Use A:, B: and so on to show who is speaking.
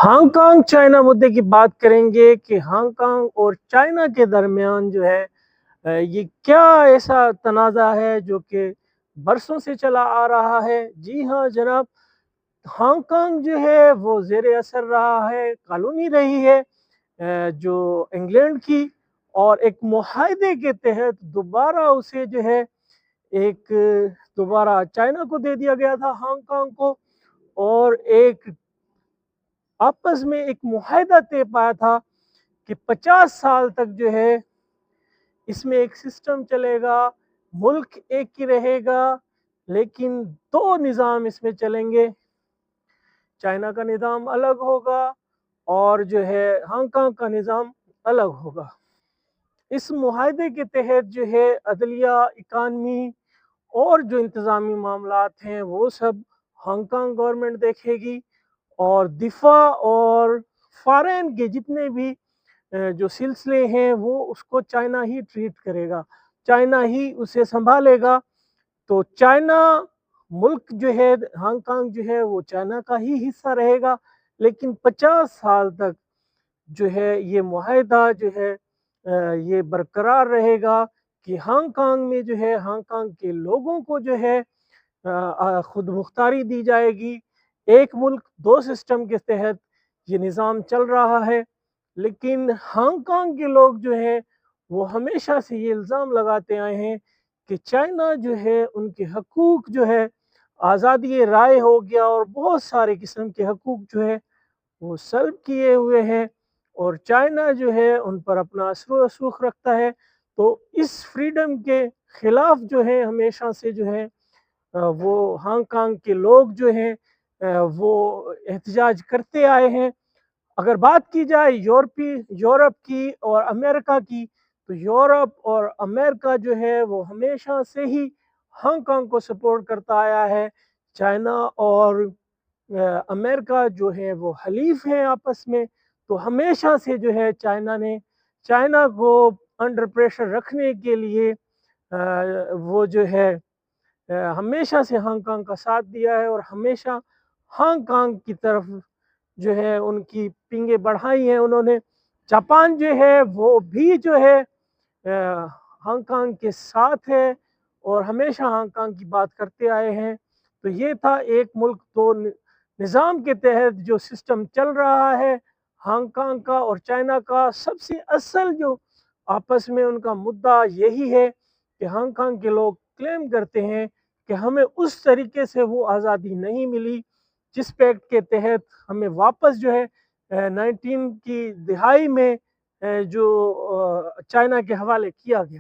A: Hong Kong China मुद्दे की बात करेंगे कि हांगकांग और चाइना के दरमियान जो है ये क्या ऐसा तनाज़ा है जो कि बरसों से चला आ रहा है। जी हाँ जनाब, हांगकांग जो है वो ज़ेर असर रहा है, कॉलोनी रही है जो इंग्लैंड की, और एक मुआहदे के तहत दोबारा उसे जो है एक दोबारा चाइना को दे दिया गया था हांगकांग को। और एक आपस में एक मुआहदा तय पाया था कि 50 साल तक जो है इसमें एक सिस्टम चलेगा, मुल्क एक ही रहेगा, लेकिन दो निज़ाम इसमें चलेंगे। चाइना का निज़ाम अलग होगा और जो है हांगकांग का निज़ाम अलग होगा। इस मुआहदे के तहत जो है अदलिया, इकानमी और जो इंतज़ामी मामलात हैं वो सब हांगकांग गवर्नमेंट देखेगी, और दिफा और फ़ॉरेन के जितने भी जो सिलसिले हैं वो उसको चाइना ही ट्रीट करेगा, चाइना ही उसे संभालेगा। तो चाइना मुल्क जो है, हांगकांग जो है वो चाइना का ही हिस्सा रहेगा, लेकिन 50 साल तक जो है ये मुआहदा जो है ये बरकरार रहेगा कि हांगकांग में जो है हांगकांग के लोगों को जो है खुद मुख्तारी दी जाएगी। एक मुल्क दो सिस्टम के तहत ये निज़ाम चल रहा है, लेकिन हांगकांग के लोग जो हैं वो हमेशा से ये इल्ज़ाम लगाते आए हैं कि चाइना जो है उनके हकूक़ जो है, आज़ादी राय हो गया और बहुत सारे किस्म के हकूक़ जो है वो सल्ब किए हुए हैं, और चाइना जो है उन पर अपना असर रसूख रखता है। तो इस फ्रीडम के खिलाफ जो है हमेशा से जो है वो हांगकांग के लोग जो हैं वो एहतजाज करते आए हैं। अगर बात की जाए यूरोप की और अमेरिका की, तो यूरोप और अमेरिका जो है वो हमेशा से ही हांगकांग को सपोर्ट करता आया है। चाइना और अमेरिका जो है वो हलीफ हैं आपस में, तो हमेशा से जो है चाइना को अंडर प्रेशर रखने के लिए वो जो है हमेशा से हांगकांग का साथ दिया है, और हमेशा हांगकांग की तरफ जो है उनकी पींगे बढ़ाई हैं उन्होंने। जापान जो है वो भी जो है हांगकांग के साथ है और हमेशा हांगकांग की बात करते आए हैं। तो ये था एक मुल्क दो निज़ाम के तहत जो सिस्टम चल रहा है हांगकांग का और चाइना का। सबसे असल जो आपस में उनका मुद्दा यही है कि हांगकांग के लोग क्लेम करते हैं कि हमें उस तरीके से वो आज़ादी नहीं मिली जिस पैक्ट के तहत हमें वापस जो है 19 की दिहाई में जो चाइना के हवाले किया गया।